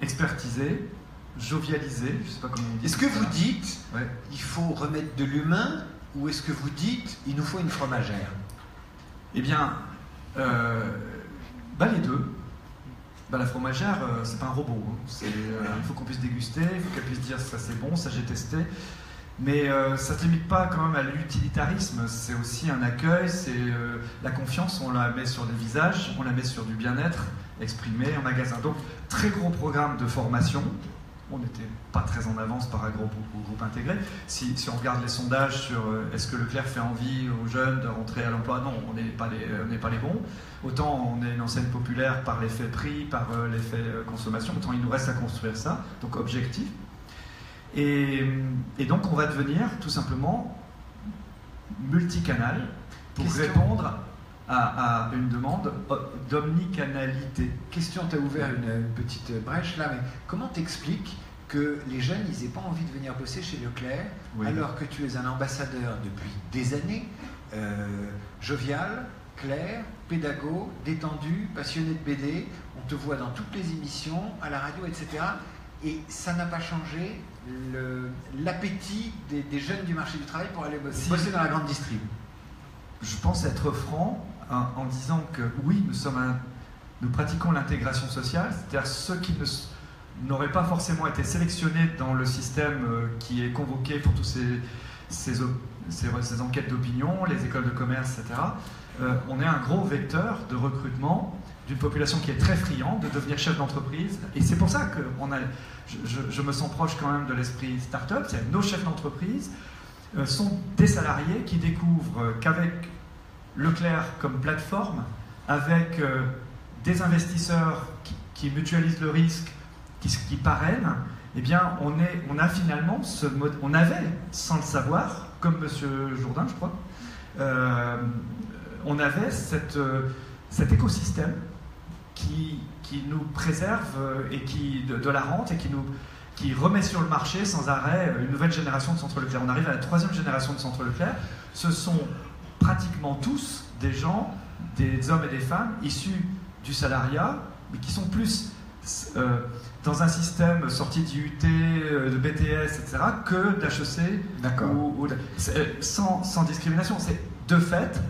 expertiser, jovialiser, je ne sais pas comment on dit. Est-ce que vous dites ouais. il faut remettre de l'humain ou est-ce que vous dites il nous faut une fromagère? Eh bien, les deux. La fromagère, c'est pas un robot. Hein. Il faut qu'on puisse déguster, il faut qu'elle puisse dire ça c'est bon, ça j'ai testé. Mais ça ne se limite pas quand même à l'utilitarisme, c'est aussi un accueil, c'est la confiance, on la met sur les visages, on la met sur du bien-être exprimé en magasin. Donc, très gros programme de formation. On n'était pas très en avance par rapport au groupe intégré. Si on regarde les sondages sur est-ce que Leclerc fait envie aux jeunes de rentrer à l'emploi, non, on n'est pas les bons. Autant on est une enseigne populaire par l'effet prix, par l'effet consommation, autant il nous reste à construire ça, donc objectif. Et donc on va devenir tout simplement multicanal pour répondre à une demande d'omnicanalité. Question, tu as ouvert une petite brèche là, mais comment t'expliques que les jeunes, ils n'aient pas envie de venir bosser chez Leclerc, oui, alors que tu es un ambassadeur depuis des années, jovial, clair, pédago, détendu, passionné de BD, on te voit dans toutes les émissions, à la radio, etc. Et ça n'a pas changé l'appétit des jeunes du marché du travail pour aller bosser dans la grande distrib. Je pense être franc en disant que oui, nous pratiquons l'intégration sociale, c'est-à-dire ceux qui n'auraient pas forcément été sélectionnés dans le système qui est convoqué pour tous ces enquêtes d'opinion, les écoles de commerce, etc. On est un gros vecteur de recrutement d'une population qui est très friande de devenir chef d'entreprise. Et c'est pour ça que je me sens proche quand même de l'esprit start-up. C'est nos chefs d'entreprise sont des salariés qui découvrent qu'avec Leclerc comme plateforme, avec des investisseurs qui mutualisent le risque, qui parrainent, eh bien on a finalement on avait, sans le savoir, comme M. Jourdain, je crois, on avait cet écosystème qui nous préserve et de la rente et qui remet sur le marché sans arrêt une nouvelle génération de centres Leclerc. On arrive à la 3e génération de centres Leclerc. Ce sont pratiquement tous des gens, des hommes et des femmes issus du salariat, mais qui sont plus dans un système sorti d'IUT, de BTS, etc., que d'HEC, sans discrimination. C'est de fait,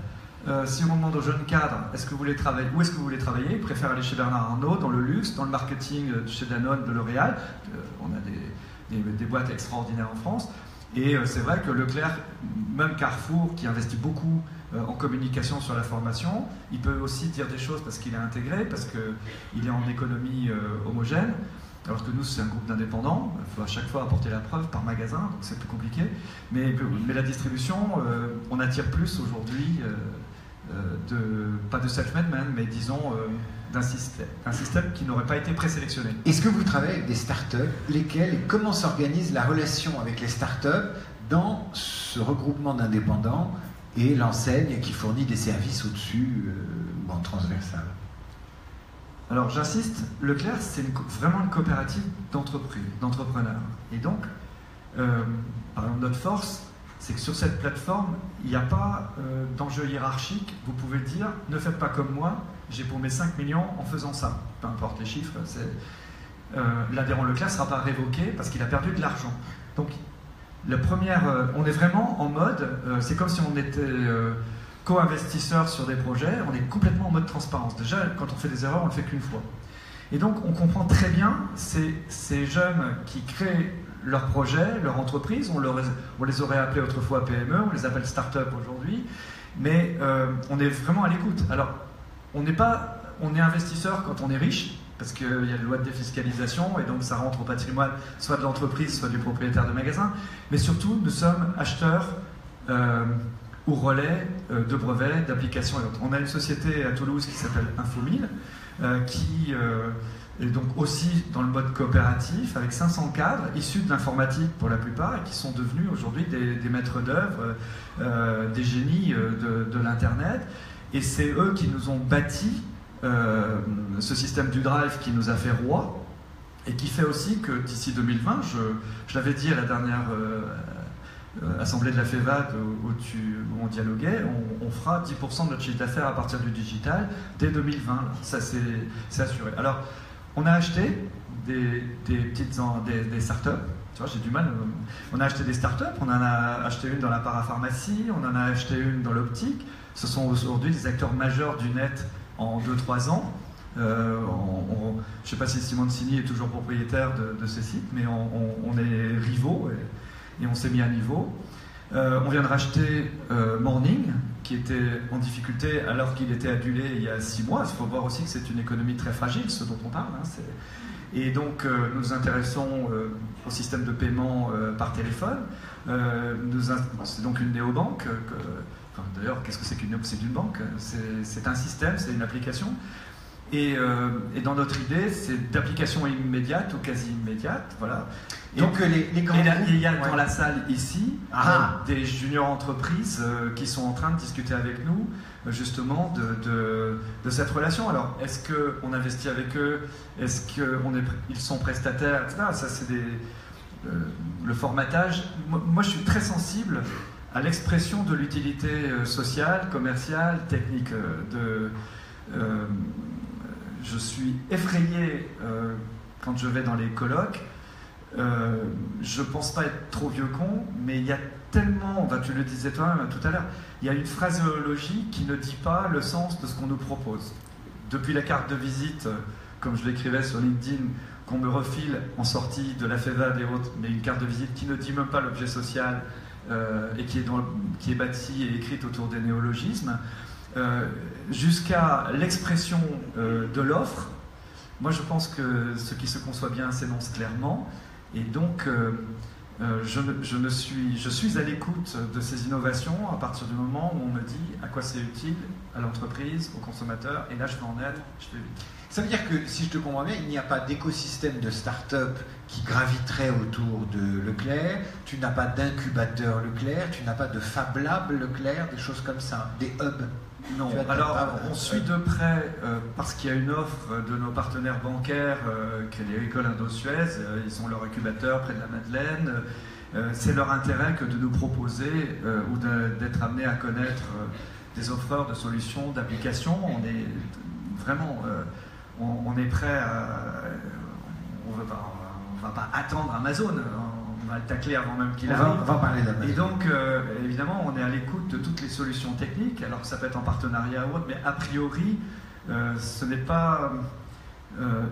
si on demande aux jeunes cadres où est-ce que vous voulez travailler, ils préfèrent aller chez Bernard Arnault, dans le luxe, dans le marketing chez Danone, de L'Oréal. On a des boîtes extraordinaires en France. Et c'est vrai que Leclerc, même Carrefour, qui investit beaucoup en communication sur la formation, il peut aussi dire des choses parce qu'il est intégré, parce qu'il est en économie homogène, alors que nous, c'est un groupe d'indépendants. Il faut à chaque fois apporter la preuve par magasin, donc c'est plus compliqué. Mais la distribution, on attire plus aujourd'hui, pas de self-made man, mais disons d'un système qui n'aurait pas été présélectionné. Est-ce que vous travaillez avec des startups, lesquelles et comment s'organise la relation avec les startups dans ce regroupement d'indépendants et l'enseigne qui fournit des services au-dessus ou en transversal? Alors j'insiste, Leclerc c'est vraiment une coopérative d'entrepreneurs. Et donc, par exemple, notre force, c'est que sur cette plateforme, il n'y a pas d'enjeu hiérarchique. Vous pouvez dire, ne faites pas comme moi, j'ai paumé 5 millions en faisant ça. Peu importe les chiffres, l'adhérent Leclerc ne sera pas révoqué parce qu'il a perdu de l'argent. Donc, on est vraiment en mode, c'est comme si on était co-investisseur sur des projets, on est complètement en mode transparence. Déjà, quand on fait des erreurs, on ne le fait qu'une fois. Et donc, on comprend très bien ces jeunes qui créent leur projet, leur entreprise, on les aurait appelés autrefois PME, on les appelle start-up aujourd'hui, mais on est vraiment à l'écoute. Alors, on est investisseur quand on est riche, parce qu'il y a une loi de défiscalisation, et donc ça rentre au patrimoine soit de l'entreprise, soit du propriétaire de magasin, mais surtout, nous sommes acheteurs ou relais de brevets, d'applications et autres. On a une société à Toulouse qui s'appelle Infomil, qui est donc aussi dans le mode coopératif, avec 500 cadres issus de l'informatique pour la plupart, et qui sont devenus aujourd'hui des maîtres d'œuvre, des génies de l'Internet. Et c'est eux qui nous ont bâti ce système du drive qui nous a fait roi, et qui fait aussi que d'ici 2020, je l'avais dit à la dernière assemblée de la FEVAD où on dialoguait, on fera 10% de notre chiffre d'affaires à partir du digital dès 2020. Ça, c'est assuré. Alors, on a acheté des startups. Tu vois, j'ai du mal. On a acheté des startups, on en a acheté une dans la parapharmacie, on en a acheté une dans l'optique. Ce sont aujourd'hui des acteurs majeurs du net en 2-3 ans. Je ne sais pas si Simoncini est toujours propriétaire de ces sites, mais on est rivaux et on s'est mis à niveau. On vient de racheter Morning, qui était en difficulté alors qu'il était adulé il y a 6 mois. Il faut voir aussi que c'est une économie très fragile, ce dont on parle. Et donc, nous nous intéressons au système de paiement par téléphone. C'est donc une néobanque. D'ailleurs, qu'est-ce que c'est qu'une néobanque? C'est une banque. C'est un système, c'est une application. Et dans notre idée, c'est d'application immédiate ou quasi immédiate. Voilà. Donc, il y a dans la salle ici des juniors entreprises qui sont en train de discuter avec nous justement de cette relation. Alors, est-ce qu'on investit avec eux? Est-ce qu'ils sont prestataires, etc. Ça, c'est le formatage. Moi, je suis très sensible à l'expression de l'utilité sociale, commerciale, technique. Je suis effrayé quand je vais dans les colloques. Je pense pas être trop vieux con, mais il y a tellement, tu le disais toi-même tout à l'heure, il y a une phraséologie qui ne dit pas le sens de ce qu'on nous propose. Depuis la carte de visite, comme je l'écrivais sur LinkedIn, qu'on me refile en sortie de la FEVAD et autres, mais une carte de visite qui ne dit même pas l'objet social et qui est bâtie et écrite autour des néologismes, jusqu'à l'expression de l'offre. Moi, je pense que ce qui se conçoit bien s'énonce clairement, et donc je suis à l'écoute de ces innovations à partir du moment où on me dit à quoi c'est utile, à l'entreprise, au consommateur, et là je peux en être, je fais vite. Ça veut dire que, si je te comprends bien, il n'y a pas d'écosystème de start-up qui graviterait autour de Leclerc, tu n'as pas d'incubateur Leclerc, tu n'as pas de Fab Lab Leclerc, des choses comme ça, des hubs. Non, alors on suit de près, parce qu'il y a une offre de nos partenaires bancaires, qui est l'école Indo-Suez, ils ont leur incubateur près de la Madeleine, c'est leur intérêt que de nous proposer ou d'être amenés à connaître des offreurs de solutions, d'applications. On est vraiment, on est prêt à... On va pas attendre Amazon, on va le tacler avant même qu'il arrive. On va parler d'Amazon. Et donc, évidemment, on est à l'écoute de toutes les solutions techniques, alors ça peut être en partenariat ou autre, mais a priori, ce n'est pas...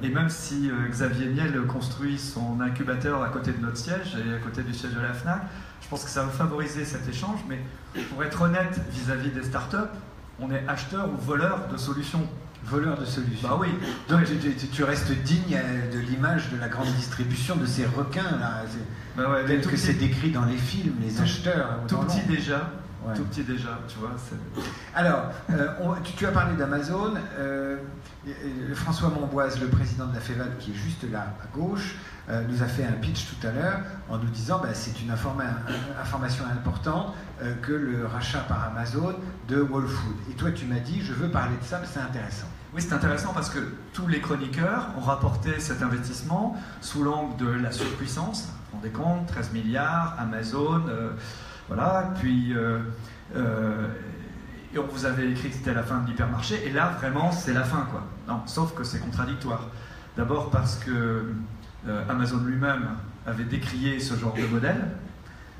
et même si Xavier Niel construit son incubateur à côté de notre siège et à côté du siège de la FNAC, je pense que ça va favoriser cet échange, mais pour être honnête vis-à-vis des startups, on est acheteur ou voleur de solutions. Voleur de solutions. Bah oui. Donc tu restes digne de l'image de la grande distribution, de ces requins là. Bah ouais, tel que c'est décrit dans les films, les acheteurs. Tout petit déjà. Ouais. Tout petit déjà, tu vois. Alors, tu as parlé d'Amazon. François Monboise, le président de la FEVAD, qui est juste là à gauche, nous a fait un pitch tout à l'heure en nous disant c'est une information importante que le rachat par Amazon de Whole Foods. Et toi, tu m'as dit, je veux parler de ça, mais c'est intéressant. Oui, c'est intéressant parce que tous les chroniqueurs ont rapporté cet investissement sous l'angle de la surpuissance. Vous vous rendez compte, 13 milliards, Amazon, voilà, puis... et on vous avait écrit que c'était la fin de l'hypermarché, et là, vraiment, c'est la fin, quoi. Non, sauf que c'est contradictoire. D'abord parce que Amazon lui-même avait décrié ce genre de modèle,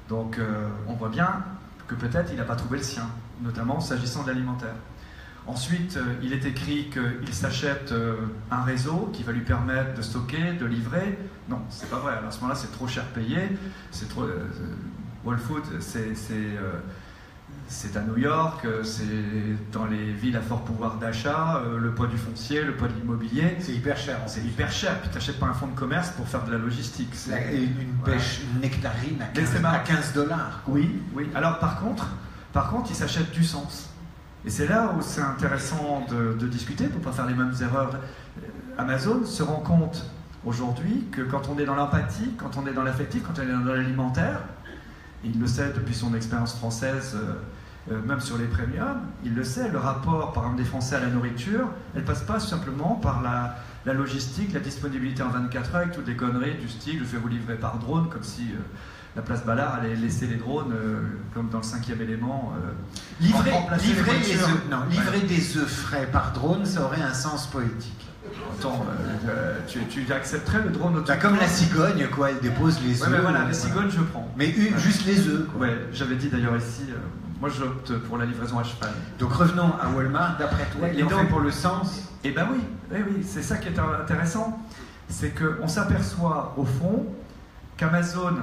donc on voit bien que peut-être il n'a pas trouvé le sien, notamment s'agissant de l'alimentaire. Ensuite, il est écrit qu'il s'achète un réseau qui va lui permettre de stocker, de livrer. Non, c'est pas vrai. Alors, à ce moment-là, c'est trop cher payé. C'est trop. Whole Foods, c'est à New York, c'est dans les villes à fort pouvoir d'achat, le poids du foncier, le poids de l'immobilier. C'est hyper cher. C'est hyper cher. Puis tu n'achètes pas un fonds de commerce pour faire de la logistique. Une pêche, une nectarine à 15 $. Oui, oui. Alors par contre, il s'achète du sens. Et c'est là où c'est intéressant de discuter pour ne pas faire les mêmes erreurs. Amazon se rend compte aujourd'hui que quand on est dans l'empathie, quand on est dans l'affectif, quand on est dans l'alimentaire, il le sait depuis son expérience française, même sur les premiums, il le sait, le rapport par exemple des Français à la nourriture, elle ne passe pas simplement par la logistique, la disponibilité en 24 heures avec toutes les conneries du style « je vais vous livrer par drone » comme si la place Ballard allait laisser les drones comme dans le 5e élément. Livrer des œufs frais par drone, ça aurait un sens poétique. Attends, tu accepterais le drone autonome? Comme la cigogne, quoi, elle dépose les œufs. Ouais, mais voilà, les cigognes, je prends. Mais juste les œufs, quoi. Ouais, j'avais dit d'ailleurs ici, moi j'opte pour la livraison à cheval. Donc revenons à Walmart, d'après toi, il est fait pour le sens? Eh ben oui, c'est ça qui est intéressant. C'est qu'on s'aperçoit au fond qu'Amazon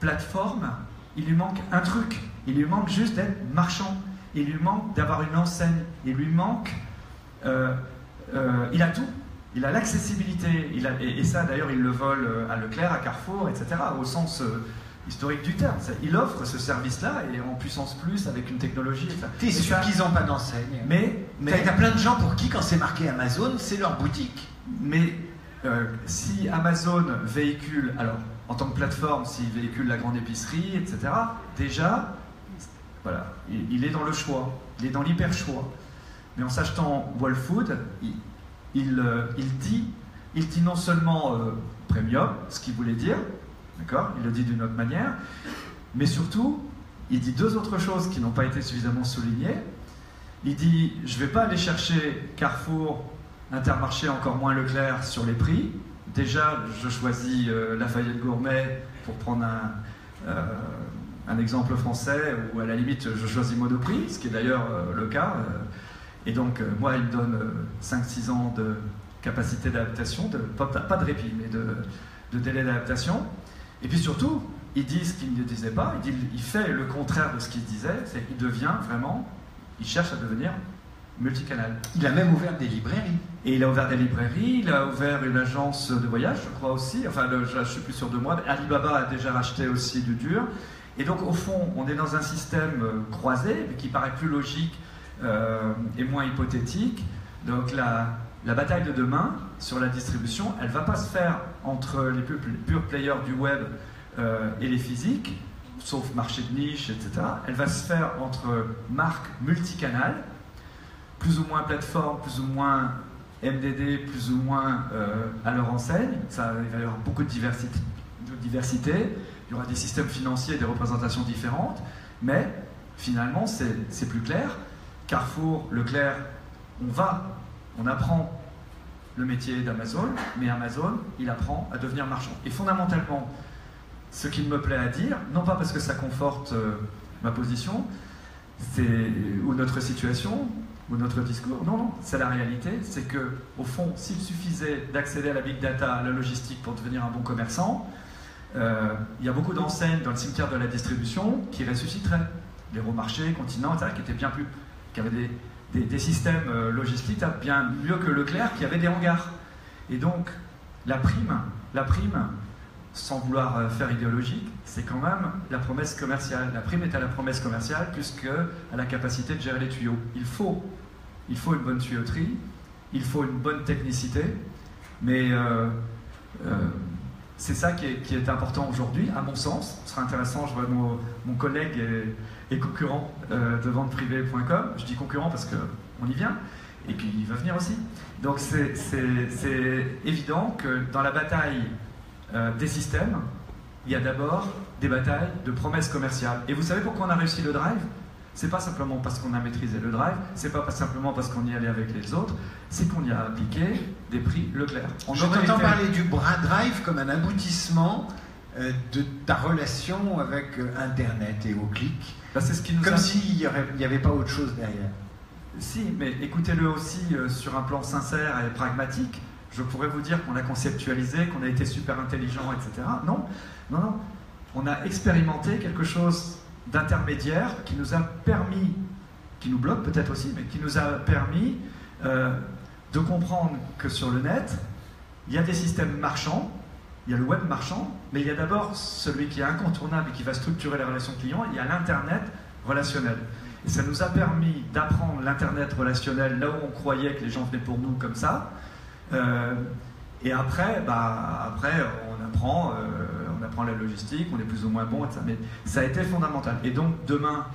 plateforme, il lui manque un truc. Il lui manque juste d'être marchand. Il lui manque d'avoir une enseigne. Il lui manque... il a tout. Il a l'accessibilité. Et ça, d'ailleurs, il le vole à Leclerc, à Carrefour, etc., au sens historique du terme. Il offre ce service-là et en puissance plus avec une technologie. T'es sûr qu'ils n'ont pas d'enseigne? Mais il y a plein de gens pour qui, quand c'est marqué Amazon, c'est leur boutique. Mais si Amazon véhicule, alors en tant que plateforme, s'il véhicule la grande épicerie, etc., déjà, voilà, il est dans le choix, il est dans l'hyper-choix. Mais en s'achetant Wallfood, il dit non seulement premium, ce qu'il voulait dire, d'accord, il le dit d'une autre manière, mais surtout, il dit deux autres choses qui n'ont pas été suffisamment soulignées. Il dit, je ne vais pas aller chercher Carrefour, Intermarché, encore moins Leclerc sur les prix. Déjà, je choisis Lafayette Gourmet pour prendre un exemple français, ou à la limite, je choisis Monoprix, ce qui est d'ailleurs le cas. Et donc, moi, il me donne 5-6 ans de capacité d'adaptation, pas de répit, mais de délai d'adaptation. Et puis surtout, il dit ce qu'il ne disait pas, il fait le contraire de ce qu'il disait, c'est qu'il devient vraiment, il cherche à devenir multicanal. Il a même ouvert des librairies. Et il a ouvert des librairies, il a ouvert une agence de voyage, je crois aussi, enfin je ne suis plus sûr de moi, Alibaba a déjà racheté aussi du dur. Et donc au fond, on est dans un système croisé, mais qui paraît plus logique et moins hypothétique. Donc la bataille de demain sur la distribution, elle ne va pas se faire entre les pure players du web et les physiques, sauf marché de niche, etc. Elle va se faire entre marques multicanales, plus ou moins plateforme, plus ou moins MDD, plus ou moins à leur enseigne. Il va y avoir beaucoup de diversité. Il y aura des systèmes financiers, des représentations différentes, mais finalement c'est plus clair. Carrefour, Leclerc, on apprend le métier d'Amazon, mais Amazon, il apprend à devenir marchand. Et fondamentalement, ce qu'il me plaît à dire, non pas parce que ça conforte ma position, ou notre situation, ou notre discours, non, c'est la réalité, c'est que au fond, s'il suffisait d'accéder à la big data, à la logistique pour devenir un bon commerçant, il y a beaucoup d'enseignes dans le cimetière de la distribution qui ressusciteraient. Les Romarchés, Continent, etc., qui avaient des systèmes logistiques bien mieux que Leclerc, qui avait des hangars. Et donc, la prime, sans vouloir faire idéologique, c'est quand même la promesse commerciale. La prime est à la promesse commerciale plus qu'à la capacité de gérer les tuyaux. Il faut une bonne tuyauterie, il faut une bonne technicité, mais c'est ça qui est important aujourd'hui, à mon sens. Ce sera intéressant, je vois mon collègue et concurrent de venteprivée.com. Je dis concurrent parce qu'on y vient, et puis il va venir aussi. Donc c'est évident que dans la bataille des systèmes, il y a d'abord des batailles de promesses commerciales. Et vous savez pourquoi on a réussi le drive? C'est pas simplement parce qu'on a maîtrisé le drive, c'est pas simplement parce qu'on y allait avec les autres, c'est qu'on y a appliqué des prix Leclerc. Je t'entends parler du bras drive comme un aboutissement de ta relation avec Internet et au clic. C'est ce qui nous comme s'il n'y avait pas autre chose derrière. Si, mais écoutez-le aussi sur un plan sincère et pragmatique. Je pourrais vous dire qu'on a conceptualisé, qu'on a été super intelligent, etc. Non. On a expérimenté quelque chose d'intermédiaire qui nous a permis, qui nous bloque peut-être aussi, mais qui nous a permis de comprendre que sur le net, il y a des systèmes marchands, il y a le web marchand, mais il y a d'abord celui qui est incontournable et qui va structurer les relations clients, il y a l'Internet relationnel. Et ça nous a permis d'apprendre l'Internet relationnel là où on croyait que les gens venaient pour nous comme ça. Et après, on apprend la logistique, on est plus ou moins bon, etc. Mais ça a été fondamental. Et donc demain,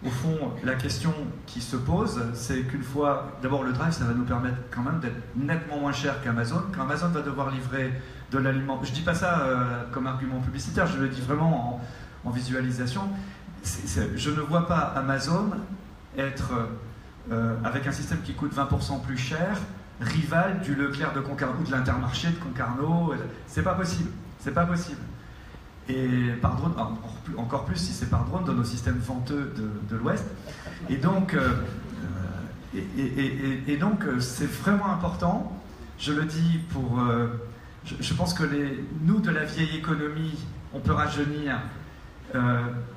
au fond, la question qui se pose, c'est qu'une fois, d'abord le drive, ça va nous permettre quand même d'être nettement moins cher qu'Amazon. Quand Amazon va devoir livrer de l'aliment, je ne dis pas ça comme argument publicitaire, je le dis vraiment en visualisation. Je ne vois pas Amazon être avec un système qui coûte 20% plus cher, rival du Leclerc de Concarneau ou de l'Intermarché de Concarneau. C'est pas possible. C'est pas possible. Et par drone, encore plus si c'est par drone dans nos systèmes venteux de l'Ouest. Et donc, c'est vraiment important. Je le dis pour. Je pense que nous de la vieille économie, on peut rajeunir,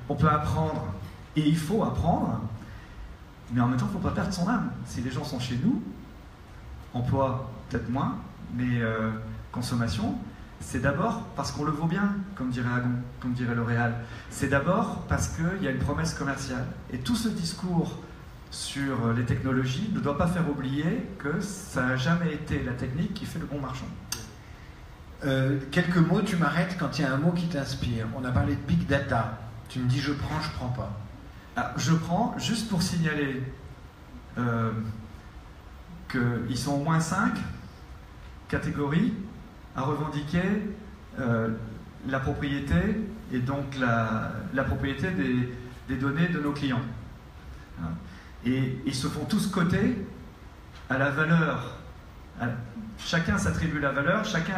on peut apprendre, et il faut apprendre. Mais en même temps, il ne faut pas perdre son âme. Si les gens sont chez nous, emploi peut-être moins, mais consommation. C'est d'abord parce qu'on le vaut bien, comme dirait Agon, comme dirait L'Oréal. C'est d'abord parce qu'il y a une promesse commerciale. Et tout ce discours sur les technologies ne doit pas faire oublier que ça n'a jamais été la technique qui fait le bon marchand. Quelques mots, tu m'arrêtes quand il y a un mot qui t'inspire. On a parlé de Big Data. Tu me dis je prends pas. Alors, je prends juste pour signaler qu'ils sont au moins 5 catégories à revendiquer la propriété et donc la propriété des données de nos clients. Et ils se font tous coter à la valeur. Chacun s'attribue la valeur, chacun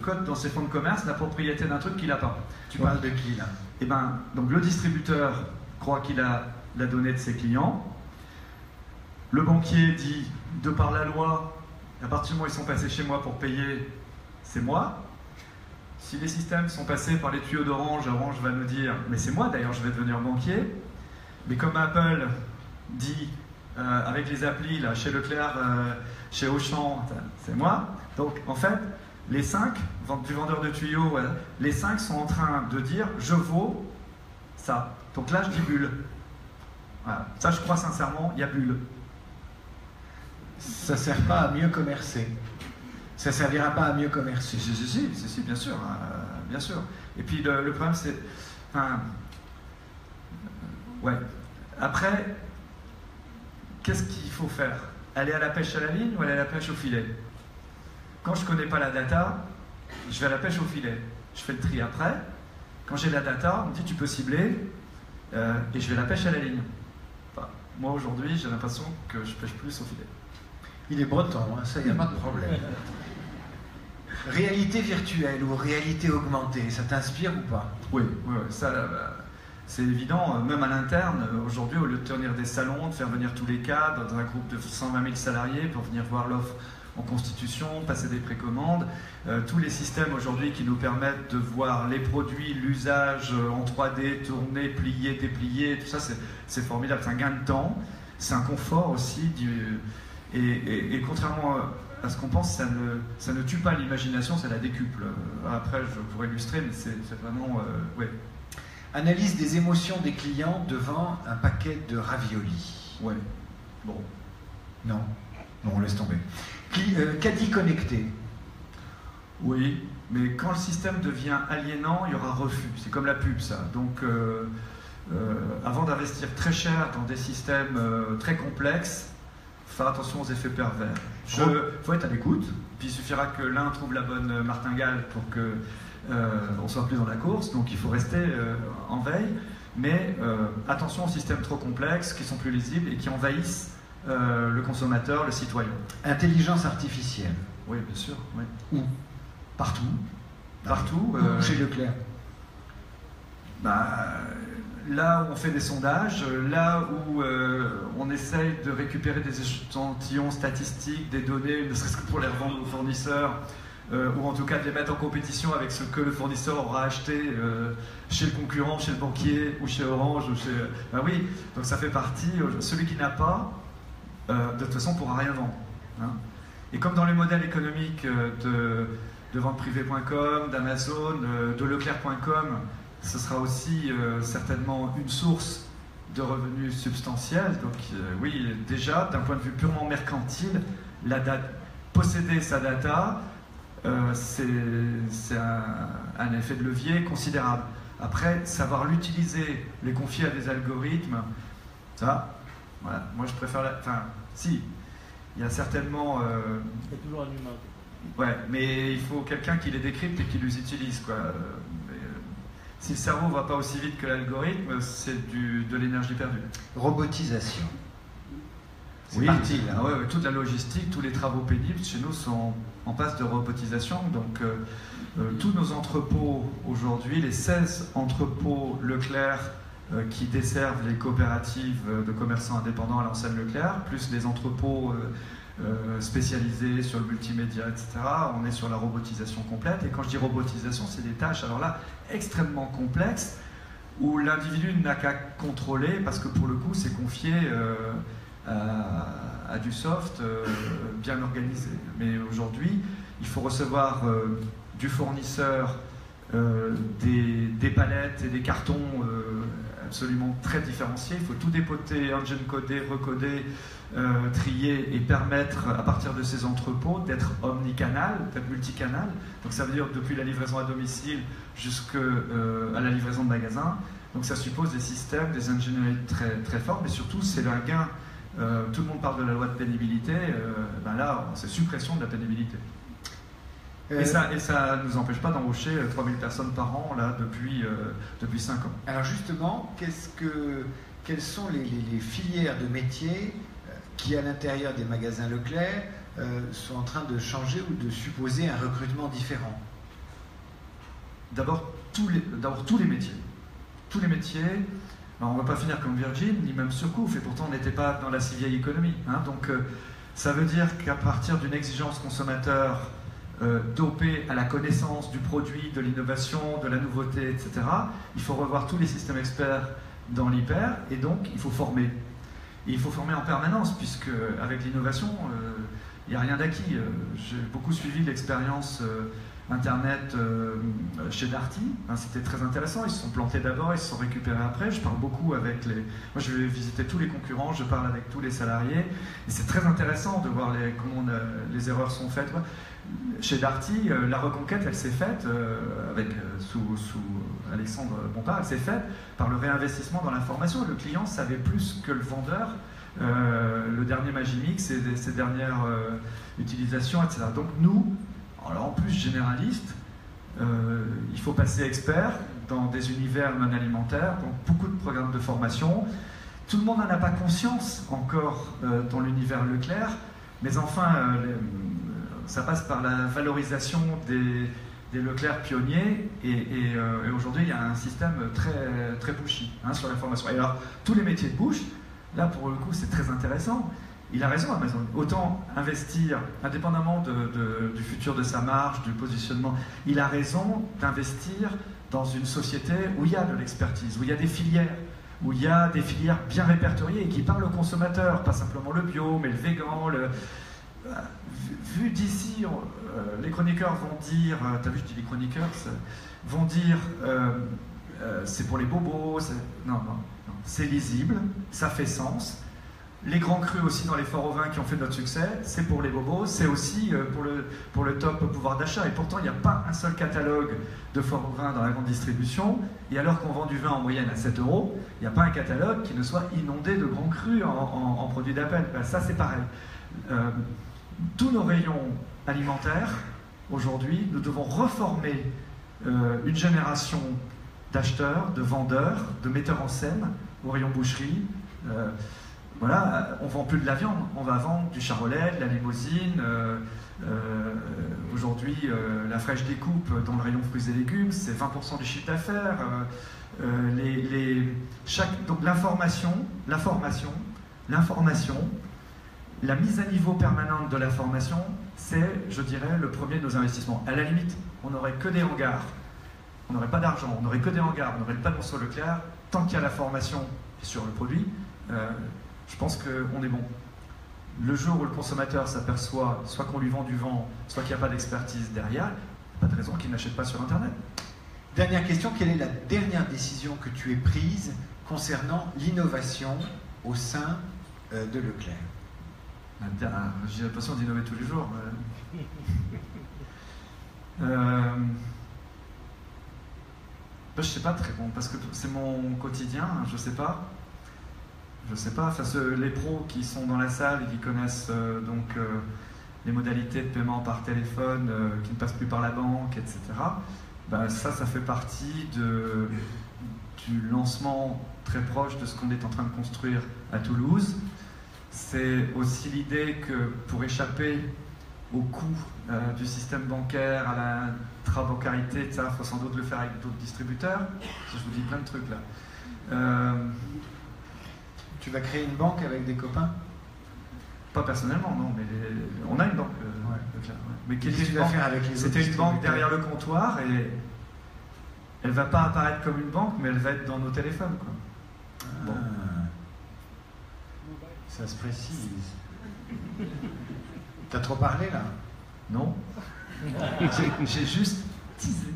cote dans ses fonds de commerce la propriété d'un truc qu'il n'a pas. Tu parles de qui là? Eh ben, donc le distributeur croit qu'il a la donnée de ses clients. Le banquier dit, de par la loi, à partir du moment où ils sont passés chez moi pour payer, c'est moi. Si les systèmes sont passés par les tuyaux d'Orange, Orange va nous dire, mais c'est moi d'ailleurs, je vais devenir banquier. Mais comme Apple dit, avec les applis, là, chez Leclerc, chez Auchan, c'est moi. Donc en fait, les 5, du vendeur de tuyaux, les 5 sont en train de dire, je vaux ça. Donc là, je dis bulle. Voilà. Ça, je crois sincèrement, il y a bulle. Ça ne sert pas à mieux commercer. Ça ne servira pas à mieux commercer. Si, bien sûr. Bien sûr. Et puis le problème, c'est... Enfin, ouais. Après, qu'est-ce qu'il faut faire? Aller à la pêche à la ligne ou aller à la pêche au filet? Quand je ne connais pas la data, je vais à la pêche au filet. Je fais le tri après. Quand j'ai la data, on me dit tu peux cibler et je vais à la pêche à la ligne. Enfin, moi aujourd'hui, j'ai l'impression que je pêche plus au filet. Il est breton, hein, ça, il n'y a pas de problème. Réalité virtuelle ou réalité augmentée, ça t'inspire ou pas? Oui, ça, c'est évident. Même à l'interne, aujourd'hui, au lieu de tenir des salons, de faire venir tous les cadres dans un groupe de 120 000 salariés pour venir voir l'offre en constitution, passer des précommandes, tous les systèmes aujourd'hui qui nous permettent de voir les produits, l'usage en 3D, tourner, plier, déplier, tout ça, c'est formidable. C'est un gain de temps, c'est un confort aussi. Et contrairement à ce qu'on pense, ça ne tue pas l'imagination, ça la décuple. Après, je pourrais illustrer, mais c'est vraiment... ouais. Analyse des émotions des clients devant un paquet de raviolis. Ouais. Bon. Non. Bon, on laisse tomber. Caddie connecté. Oui, mais quand le système devient aliénant, il y aura refus. C'est comme la pub, ça. Donc, avant d'investir très cher dans des systèmes très complexes, faire attention aux effets pervers. Il faut être à l'écoute, puis il suffira que l'un trouve la bonne martingale pour que on soit plus dans la course, donc il faut rester en veille, mais attention aux systèmes trop complexes, qui sont plus lisibles et qui envahissent le consommateur, le citoyen. Intelligence artificielle. Oui, bien sûr. Oui. Où? Partout. Partout. Chez Leclerc. Là où on fait des sondages, là où on essaye de récupérer des échantillons statistiques, des données, ne serait-ce que pour les revendre aux fournisseurs, ou en tout cas de les mettre en compétition avec ce que le fournisseur aura acheté chez le concurrent, chez le banquier, ou chez Orange, ou chez... oui, donc ça fait partie. Celui qui n'a pas, de toute façon, ne pourra rien vendre. Hein. Et comme dans les modèles économiques de venteprivée.com, d'Amazon, de Leclerc.com, ce sera aussi certainement une source de revenus substantiels. Donc oui, déjà, d'un point de vue purement mercantile, posséder sa data, c'est un effet de levier considérable. Après, savoir l'utiliser, les confier à des algorithmes, ça, voilà, moi je préfère... Enfin, si, il y a certainement... C'est toujours un humain. Ouais, mais il faut quelqu'un qui les décrypte et qui les utilise, quoi. Si le cerveau ne va pas aussi vite que l'algorithme, c'est de l'énergie perdue. Robotisation. C'est parti, là. Ouais, toute la logistique, tous les travaux pénibles chez nous sont en passe de robotisation. Donc, tous nos entrepôts aujourd'hui, les 16 entrepôts Leclerc qui desservent les coopératives de commerçants indépendants à l'enseigne Leclerc, plus les entrepôts spécialisés sur le multimédia, etc. On est sur la robotisation complète. Et quand je dis robotisation, c'est des tâches, alors là, extrêmement complexes, où l'individu n'a qu'à contrôler, parce que pour le coup, c'est confié à du soft bien organisé. Mais aujourd'hui, il faut recevoir du fournisseur des palettes et des cartons absolument très différenciés. Il faut tout dépoter, engine coder, recoder, trier et permettre à partir de ces entrepôts d'être omnicanal, d'être multicanal. Donc ça veut dire depuis la livraison à domicile jusqu'à la livraison de magasin. Donc ça suppose des systèmes, des ingénieries très, très forts, mais surtout c'est un gain. Tout le monde parle de la loi de pénibilité, ben là c'est suppression de la pénibilité. Et ça ne nous empêche pas d'embaucher 3000 personnes par an là, depuis 5 ans. Alors justement, quelles sont les filières de métiers qui, à l'intérieur des magasins Leclerc, sont en train de changer ou de supposer un recrutement différent? D'abord, tous les métiers. Tous les métiers. Alors, on ne va pas finir comme Virgin, ni même Surcouf, et pourtant on n'était pas dans la si vieille économie. Hein. Donc ça veut dire qu'à partir d'une exigence consommateur dopée à la connaissance du produit, de l'innovation, de la nouveauté, etc., il faut revoir tous les systèmes experts dans l'hyper, et donc il faut former. Et il faut former en permanence, puisque avec l'innovation, il n'y a rien d'acquis. J'ai beaucoup suivi l'expérience Internet chez Darty. C'était très intéressant. Ils se sont plantés d'abord, ils se sont récupérés après. Je parle beaucoup avec les... Moi, je vais visiter tous les concurrents, je parle avec tous les salariés. Et c'est très intéressant de voir comment les erreurs sont faites. Chez Darty, la reconquête, elle s'est faite sous Alexandre Bompard, elle s'est faite par le réinvestissement dans l'information. Le client savait plus que le vendeur. Le dernier Magimix et ses dernières utilisations, etc. Donc nous, alors en plus généraliste, il faut passer expert dans des univers non alimentaires, donc beaucoup de programmes de formation. Tout le monde n'en a pas conscience encore dans l'univers Leclerc, mais enfin, ça passe par la valorisation des Leclerc pionniers, et aujourd'hui il y a un système très, très pushy sur la formation. Et alors, tous les métiers de bouche, là pour le coup c'est très intéressant. Il a raison, Amazon. Autant investir, indépendamment du futur de sa marge, du positionnement, il a raison d'investir dans une société où il y a de l'expertise, où il y a des filières, bien répertoriées et qui parlent au consommateur, pas simplement le bio, mais le végan. Vu d'ici, les chroniqueurs vont dire, t'as vu, je dis les chroniqueurs, vont dire c'est pour les bobos, non, c'est lisible, ça fait sens. Les grands crus aussi dans les forts au vin qui ont fait notre succès, c'est pour les bobos, c'est aussi pour le top pouvoir d'achat. Et pourtant, il n'y a pas un seul catalogue de forts au vin dans la grande distribution. Et alors qu'on vend du vin en moyenne à 7 €, il n'y a pas un catalogue qui ne soit inondé de grands crus en produits d'appel. Ben, ça, c'est pareil. Tous nos rayons alimentaires, aujourd'hui, nous devons reformer une génération d'acheteurs, de vendeurs, de metteurs en scène au rayon boucherie. Voilà, on ne vend plus de la viande, on va vendre du charolais, de la limousine. Aujourd'hui, la fraîche découpe dans le rayon fruits et légumes, c'est 20% du chiffre d'affaires. Donc l'information, la mise à niveau permanente de la formation, c'est, je dirais, le premier de nos investissements. À la limite, on n'aurait que des hangars, on n'aurait pas d'argent, on n'aurait que des hangars, on n'aurait pas de sur Leclerc. Tant qu'il y a la formation sur le produit, je pense qu'on est bon. Le jour où le consommateur s'aperçoit soit qu'on lui vend du vent, soit qu'il n'y a pas d'expertise derrière, pas de raison qu'il n'achète pas sur Internet. Dernière question, quelle est la dernière décision que tu aies prise concernant l'innovation au sein de Leclerc? J'ai l'impression d'innover tous les jours. Je ne sais pas très bon, parce que c'est mon quotidien, je ne sais pas. Enfin, les pros qui sont dans la salle et qui connaissent les modalités de paiement par téléphone, qui ne passent plus par la banque, etc. Ben, ça fait partie du lancement très proche de ce qu'on est en train de construire à Toulouse. c'est aussi l'idée que pour échapper au coût du système bancaire, à la trabancarité, il faut sans doute le faire avec d'autres distributeurs. Je vous dis plein de trucs là. Tu vas créer une banque avec des copains? Pas personnellement, non, mais on a une banque. Ouais. Mais qu'est-ce que tu vas faire avec les autres? C'était une banque derrière le comptoir et elle va pas apparaître comme une banque, mais elle va être dans nos téléphones, quoi. Ah. Bon. Ça se précise. T'as trop parlé là? Non. J'ai juste teasé.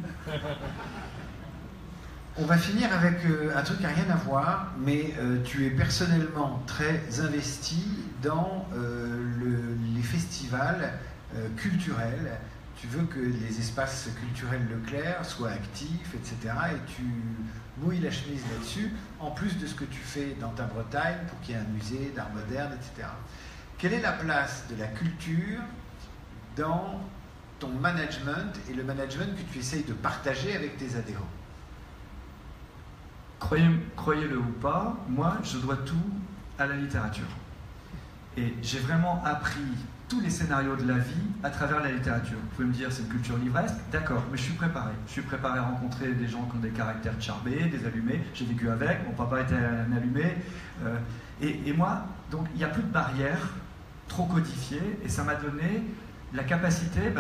On va finir avec un truc qui n'a rien à voir, mais tu es personnellement très investi dans les festivals culturels. Tu veux que les espaces culturels Leclerc soient actifs, etc. Et tu mouilles la chemise là-dessus, en plus de ce que tu fais dans ta Bretagne pour qu'il y ait un musée d'art moderne, etc. Quelle est la place de la culture dans ton management et le management que tu essayes de partager avec tes adhérents? Croyez-le ou pas, moi, je dois tout à la littérature. Et j'ai vraiment appris tous les scénarios de la vie à travers la littérature. Vous pouvez me dire, c'est une culture livresque, d'accord, mais je suis préparé. Je suis préparé à rencontrer des gens qui ont des caractères charmés, des allumés. J'ai vécu avec, mon papa était un allumé. Et moi, donc, il n'y a plus de barrières trop codifiées, et ça m'a donné la capacité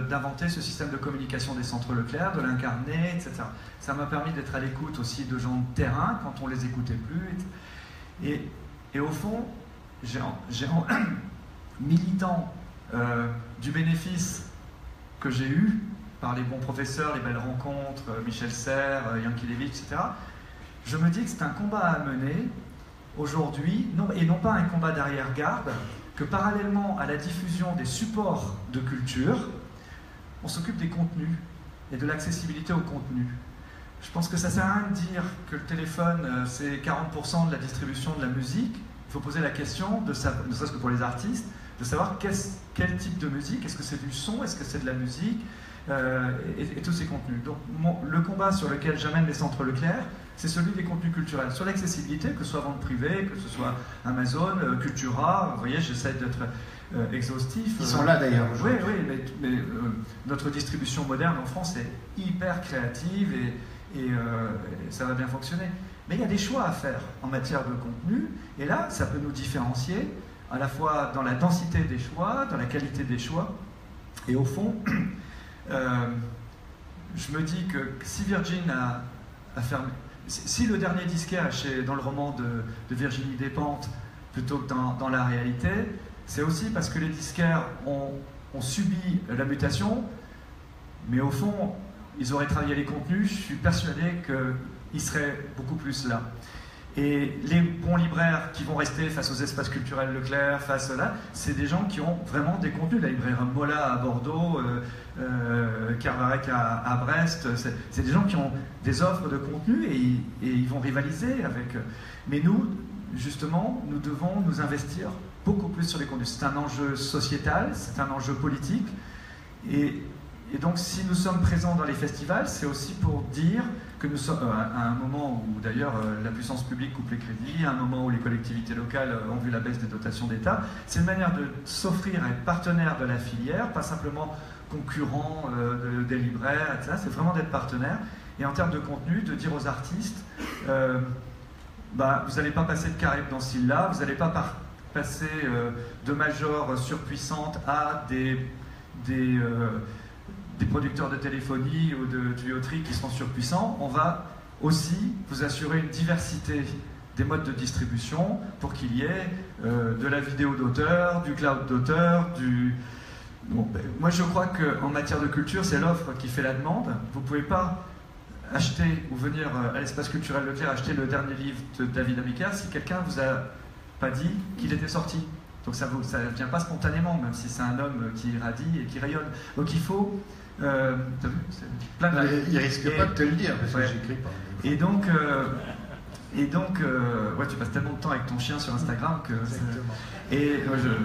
d'inventer ce système de communication des centres Leclerc, de l'incarner, etc. Ça m'a permis d'être à l'écoute aussi de gens de terrain quand on les écoutait plus. Et au fond, militant du bénéfice que j'ai eu par les bons professeurs, les belles rencontres, Michel Serres, Yankelevitch, etc., je me dis que c'est un combat à mener aujourd'hui, et non pas un combat d'arrière-garde, que parallèlement à la diffusion des supports de culture, on s'occupe des contenus et de l'accessibilité aux contenus. Je pense que ça ne sert à rien de dire que le téléphone, c'est 40% de la distribution de la musique. Il faut poser la question, ne serait-ce que pour les artistes, de savoir quel type de musique, est-ce que c'est du son, est-ce que c'est de la musique, et tous ces contenus. Donc le combat sur lequel j'amène les centres Leclerc, c'est celui des contenus culturels, sur l'accessibilité, que ce soit vente privée, que ce soit Amazon, Cultura. Vous voyez, j'essaie d'être exhaustif. Ils sont là d'ailleurs. Oui, mais notre distribution moderne en France est hyper créative et ça va bien fonctionner. Mais il y a des choix à faire en matière de contenu, et là, ça peut nous différencier à la fois dans la densité des choix, dans la qualité des choix, et au fond, je me dis que si Virgin a fermé, si le dernier disquaire est dans le roman de Virginie Despentes plutôt que dans la réalité, c'est aussi parce que les disquaires ont subi la mutation, mais au fond, ils auraient travaillé les contenus, je suis persuadé qu'ils seraient beaucoup plus là. Et les bons libraires qui vont rester face aux espaces culturels Leclerc, face là, c'est des gens qui ont vraiment des contenus. La libraire Mola à Bordeaux, Carvarec à Brest, c'est des gens qui ont des offres de contenu et ils vont rivaliser avec. Mais nous, justement, nous devons nous investir beaucoup plus sur les contenus. C'est un enjeu sociétal, c'est un enjeu politique. Et donc, si nous sommes présents dans les festivals, c'est aussi pour dire que nous sommes à un moment où, d'ailleurs, la puissance publique coupe les crédits, à un moment où les collectivités locales ont vu la baisse des dotations d'État. C'est une manière de s'offrir à être partenaire de la filière, pas simplement concurrent des libraires, etc. C'est vraiment d'être partenaire. Et en termes de contenu, de dire aux artistes, vous n'allez pas passer de Caraïbes dans ce style-là, vous n'allez pas passer de majors surpuissantes à des producteurs de téléphonie ou de tuyauterie qui sont surpuissants. On va aussi vous assurer une diversité des modes de distribution pour qu'il y ait de la vidéo d'auteur, du cloud d'auteur, moi je crois qu'en matière de culture, c'est l'offre qui fait la demande. Vous ne pouvez pas acheter ou venir à l'espace culturel Leclerc acheter le dernier livre de David Amicaire si quelqu'un ne vous a pas dit qu'il était sorti. Donc ça ne vient pas spontanément, même si c'est un homme qui irradie et qui rayonne. Donc il faut... il risque pas de te le dire, parce que j'écris pas. Et donc, Et donc, ouais, tu passes tellement de temps avec ton chien sur Instagram que... Exactement. Et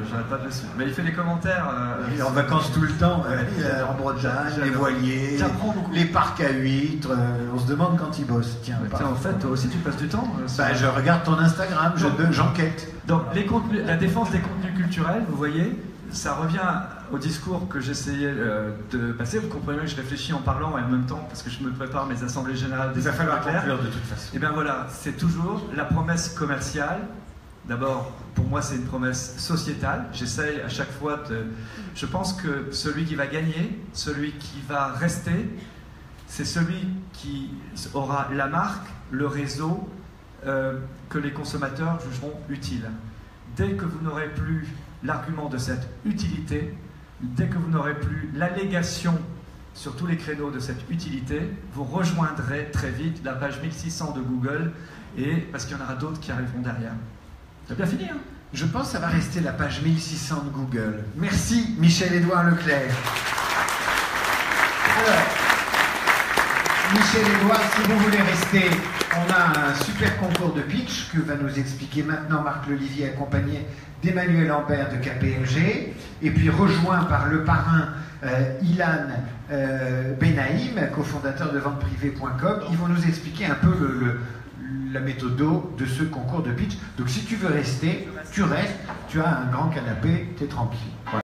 j'arrête pas de le suivre. Mais il fait des commentaires... Il est en vacances tout le temps, en Bretagne, les voiliers, les parcs à huîtres. On se demande quand il bosse. Tiens, en fait, toi aussi, tu passes du temps je regarde ton Instagram, j'enquête. Donc, la défense des contenus culturels, vous voyez, ça revient au discours que j'essayais de passer. Vous comprenez que je réfléchis en parlant et en même temps, parce que je me prépare mes assemblées générales des affaires conclure de toute façon. Et bien voilà, c'est toujours la promesse commerciale. D'abord, pour moi, c'est une promesse sociétale. J'essaye à chaque fois de... Je pense que celui qui va gagner, celui qui va rester, c'est celui qui aura la marque, le réseau que les consommateurs jugeront utile. Dès que vous n'aurez plus l'argument de cette utilité, dès que vous n'aurez plus l'allégation sur tous les créneaux de cette utilité, vous rejoindrez très vite la page 1600 de Google, parce qu'il y en aura d'autres qui arriveront derrière. C'est bien fini, hein? Je pense que ça va rester la page 1600 de Google. Merci Michel-Édouard Leclerc. Alors, Michel-Édouard, si vous voulez rester, on a un super concours de pitch que va nous expliquer maintenant Marc Lolivier, accompagné d'Emmanuel Lambert de KPMG, et puis rejoint par le parrain Ilan Benaïm, cofondateur de venteprivée.com. Ils vont nous expliquer un peu la méthode de ce concours de pitch. Donc si tu veux rester, tu restes, tu as un grand canapé, tu es tranquille. Voilà.